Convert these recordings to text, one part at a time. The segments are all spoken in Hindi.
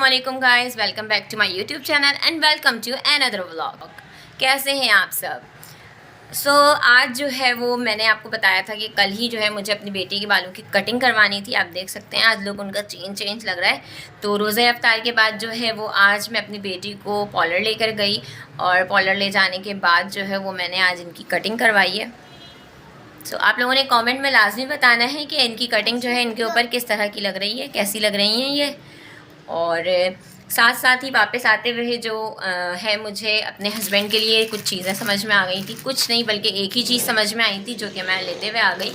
वालेकुम guys, welcome back to my YouTube channel and welcome to another vlog. कैसे हैं आप सब? आज जो है वो मैंने आपको बताया था कि कल ही जो है मुझे अपनी बेटी के बालों की कटिंग करवानी थी। आप देख सकते हैं आज लोग उनका चेंज लग रहा है। तो रोज़े अफ्तार के बाद जो है वो आज मैं अपनी बेटी को पार्लर लेकर गई और पार्लर ले जाने के बाद जो है वो मैंने आज इनकी कटिंग करवाई है। आप लोगों ने कमेंट में लाजमी बताना है कि इनकी कटिंग जो है इनके ऊपर किस तरह की लग रही है, कैसी लग रही हैं ये। और साथ साथ ही वापस आते हुए जो है मुझे अपने हस्बैंड के लिए कुछ चीज़ें समझ में आ गई थी। कुछ नहीं बल्कि एक ही चीज़ समझ में आई थी जो कि मैं लेते हुए आ गई।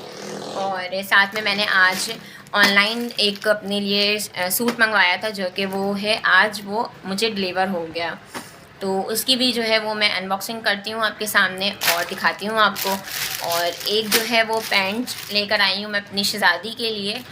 और साथ में मैंने आज ऑनलाइन एक अपने लिए सूट मंगवाया था जो कि वो है आज वो मुझे डिलीवर हो गया। तो उसकी भी जो है वो मैं अनबॉक्सिंग करती हूँ आपके सामने और दिखाती हूँ आपको। और एक जो है वो पैंट लेकर आई हूँ मैं अपनी शहज़ादी के लिए,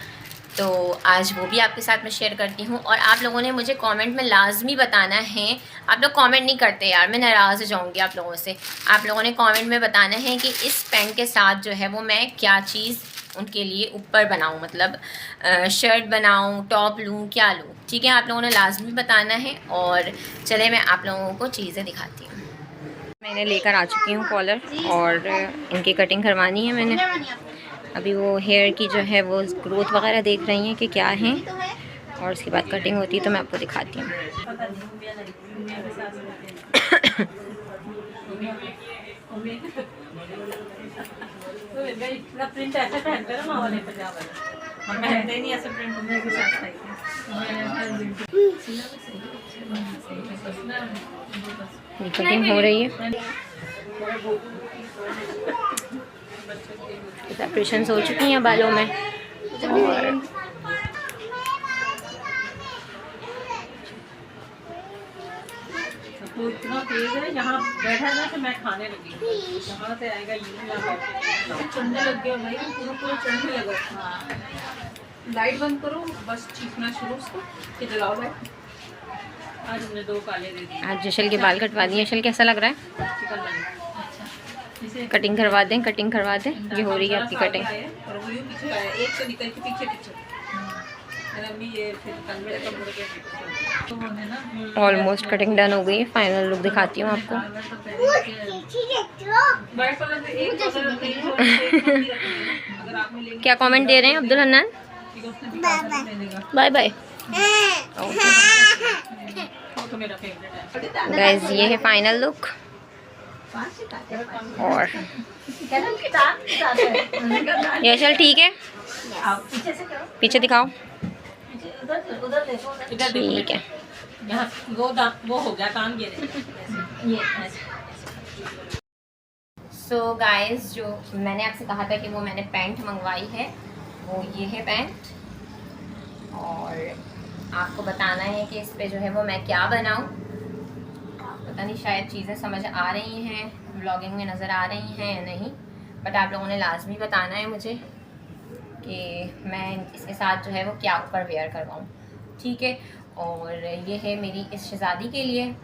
तो आज वो भी आपके साथ में शेयर करती हूँ। और आप लोगों ने मुझे कमेंट में लाजमी बताना है, आप लोग कमेंट नहीं करते यार, मैं नाराज़ हो जाऊँगी आप लोगों से। आप लोगों ने कमेंट में बताना है कि इस पैंट के साथ जो है वो मैं क्या चीज़ उनके लिए ऊपर बनाऊँ, मतलब शर्ट बनाऊँ, टॉप लूँ, क्या लूँ। ठीक है, आप लोगों ने लाजमी बताना है। और चले मैं आप लोगों को चीज़ें दिखाती हूँ। मैंने लेकर आ चुकी हूँ कॉलर और इनकी कटिंग करवानी है मैंने। अभी वो हेयर की जो है वो ग्रोथ वगैरह देख रही हैं कि क्या है, और उसके बाद कटिंग होती है तो मैं आपको दिखाती हूँ। कटिंग हो रही है, सेपरेशंस हो चुकी हैं बालों में। और तो इतना तेज है, यहाँ बैठा ना तो मैं खाने लगी, यहाँ से आएगा चढ़ने लग गया भाई, पूरा चढ़ने लगा। हाँ, लाइट बंद करो, बस चीखना शुरू उसको कि जलाओ लाइट। आज हमने 2 काले दे दिए। आज जशल के बाल कटवा दिए। जशल कैसा लग रहा है? अच्छा, कटिंग करवा दें, कटिंग करवा दें। ये हो रही है आपकी कटिंग। और वो यूं पीछे आया, एक तो निकल के पीछे ये फिर कंधे पे मुड़ के तो वो है ना। ऑलमोस्ट कटिंग डन हो गई है। फाइनल लुक दिखाती हूँ आपको। क्या कमेंट दे रहे हैं Abdul Hannan? Bye bye. Guys ये है फाइनल लुक। और ये चल ठीक है, पीछे दिखाओ। ठीक है, वो हो गया काम ये गाइस जो मैंने आपसे कहा था कि वो मैंने पैंट मंगवाई है, वो ये है पैंट। और आपको बताना है कि इस पे जो है वो मैं क्या बनाऊं। पता नहीं शायद चीज़ें समझ आ रही हैं, व्लॉगिंग में नज़र आ रही हैं या नहीं, बट आप लोगों ने लाजमी बताना है मुझे कि मैं इसके साथ जो है वो क्या ऊपर वेयर करवाऊँ। ठीक है, और ये है मेरी इस शहज़ादी के लिए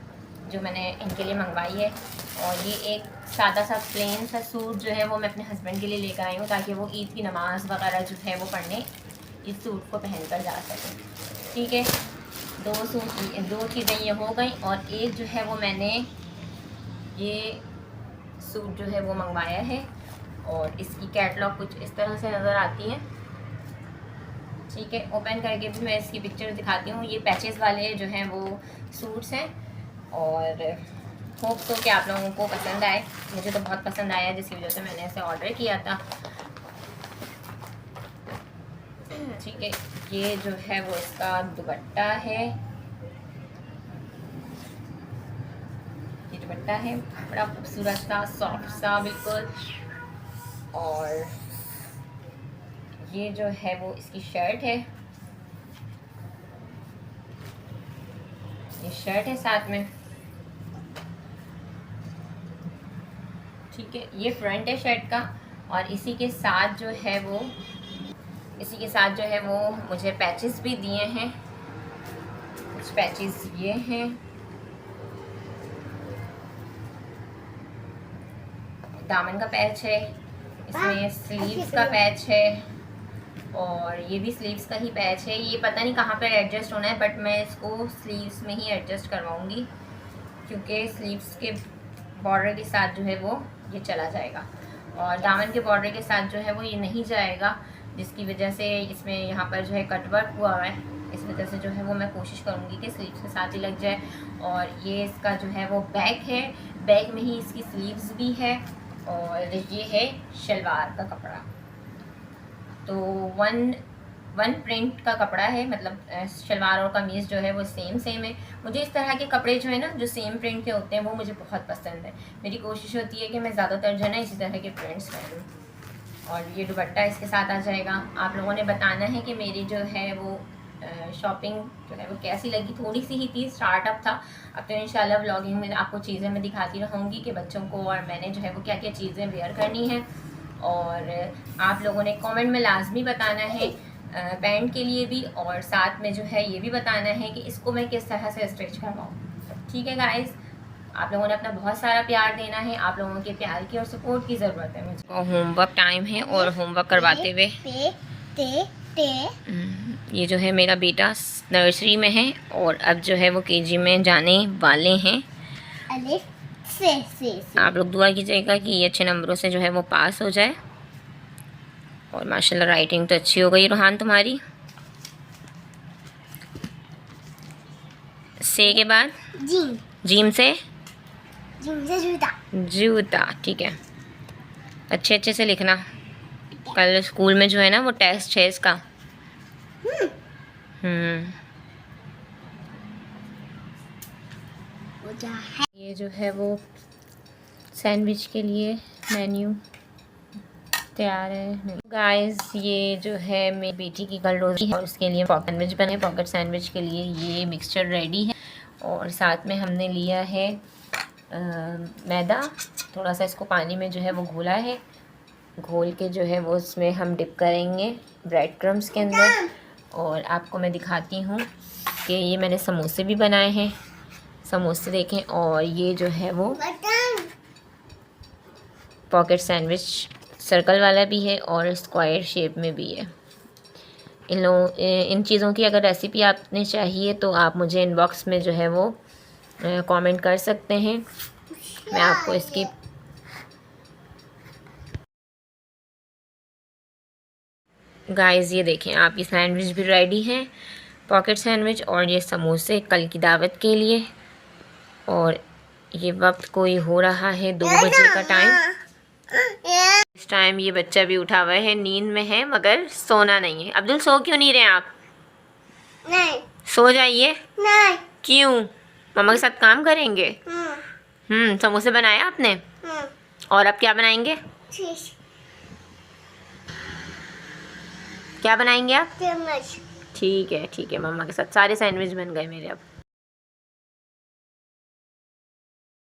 जो मैंने इनके लिए मंगवाई है। और ये एक सादा सा प्लेन सा सूट जो है वो मैं अपने हस्बैंड के लिए लेकर आई हूँ ताकि वो ईद की नमाज़ वगैरह जो है वो पढ़ने इस सूट को पहन कर जा सकें। ठीक है, 2 चीज़ें ये हो गई। और एक जो है वो मैंने ये सूट जो है वो मंगवाया है और इसकी कैटलॉग कुछ इस तरह से नज़र आती है। ठीक है, ओपन करके भी मैं इसकी पिक्चर दिखाती हूँ। ये पैचेस वाले जो हैं वो सूट्स हैं और होप तो कि आप लोगों को पसंद आए। मुझे तो बहुत पसंद आया जिसकी वजह से मैंने इसे ऑर्डर किया था। ठीक है, ये जो है वो इसका दुपट्टा है, ये दुपट्टा है बड़ा खूबसूरत सा, सॉफ्ट सा बिल्कुल। और ये जो है वो इसकी शर्ट है, ये शर्ट है साथ में। ठीक है, ये फ्रंट है शर्ट का। और इसी के साथ जो है वो मुझे पैचेस भी दिए हैं। कुछ पैचेस ये हैं, दामन का पैच है, इसमें स्लीव्स का पैच है और ये भी स्लीव्स का ही पैच है। ये पता नहीं कहाँ पर एडजस्ट होना है, बट मैं इसको स्लीव्स में ही एडजस्ट करवाऊँगी, क्योंकि स्लीव्स के बॉर्डर के साथ जो है वो ये चला जाएगा और दामन के बॉर्डर के साथ जो है वो ये नहीं जाएगा, जिसकी वजह से इसमें यहाँ पर जो है कटवर्क हुआ है। इस वजह से जो है वो मैं कोशिश करूँगी कि स्लीव्स के साथ ही लग जाए। और ये इसका जो है वो बैक है, बैक में ही इसकी स्लीव्स भी है और ये है शलवार का कपड़ा। तो वन प्रिंट का कपड़ा है, मतलब शलवार और कमीज़ जो है वो सेम है। मुझे इस तरह के कपड़े जो है ना, जो सेम प्रिंट के होते हैं, वो मुझे बहुत पसंद है। मेरी कोशिश होती है कि मैं ज़्यादातर जो है ना इसी तरह के प्रिंट्स पहनूँ। और ये दुपट्टा इसके साथ आ जाएगा। आप लोगों ने बताना है कि मेरी जो है वो शॉपिंग जो है वो कैसी लगी। थोड़ी सी ही थी, स्टार्टअप था। अब तो इंशाल्लाह व्लॉगिंग में आपको चीज़ें मैं दिखाती रहूँगी कि बच्चों को और मैंने जो है वो क्या क्या चीज़ें वेयर करनी है। और आप लोगों ने कमेंट में लाजमी बताना है पैंट के लिए भी, और साथ में जो है ये भी बताना है कि इसको मैं किस तरह से स्टिच करवाऊँ। ठीक है गाइस, आप लोगों ने अपना बहुत सारा प्यार देना है। आप लोगों के प्यार की और सपोर्ट की ज़रूरत है मुझे। होमवर्क टाइम है और होमवर्क करवाते हुए ये जो है मेरा बेटा नर्सरी में है और अब जो है वो केजी में जाने वाले हैं। आप लोग दुआ कीजिएगा कि ये अच्छे नंबरों से जो है वो पास हो जाए। और माशाल्लाह राइटिंग तो अच्छी हो गई रुहान तुम्हारी। से के बाद जीम से जूता। ठीक है, अच्छे से लिखना। कल स्कूल में जो है ना वो टेस्ट है इसका। ये जो है वो सैंडविच के लिए मेन्यू तैयार है। गाइस, ये जो है मेरी बेटी की कल रोज़ी है और उसके लिए पॉकेट सैंडविच बने। पॉकेट सैंडविच के लिए ये मिक्सचर रेडी है और साथ में हमने लिया है मैदा। थोड़ा सा इसको पानी में जो है वो घोला है, घोल के जो है वो उसमें हम डिप करेंगे ब्रेड क्रम्स के अंदर। और आपको मैं दिखाती हूँ कि ये मैंने समोसे भी बनाए हैं। समोसे देखें। और ये जो है वो पॉकेट सैंडविच सर्कल वाला भी है और स्क्वायर शेप में भी है। इन चीज़ों की अगर रेसिपी आपने चाहिए तो आप मुझे इनबॉक्स में जो है वो कमेंट कर सकते हैं। मैं आपको इसकी गाइस ये देखें आप, ये सैंडविच भी रेडी है, पॉकेट सैंडविच। और ये समोसे कल की दावत के लिए। और ये वक्त कोई हो रहा है 2 बजे का टाइम। इस टाइम ये बच्चा भी उठा हुआ है, नींद में है मगर सोना नहीं है। अब्दुल सो क्यों नहीं रहे आप? नहीं। सो जाइए। नहीं। क्यों? मम्मा के साथ काम करेंगे। समोसे बनाए आपने? और अब क्या बनाएंगे? क्या बनाएंगे आप? ठीक है मम्मा के साथ सारे सैंडविच बन गए मेरे अब।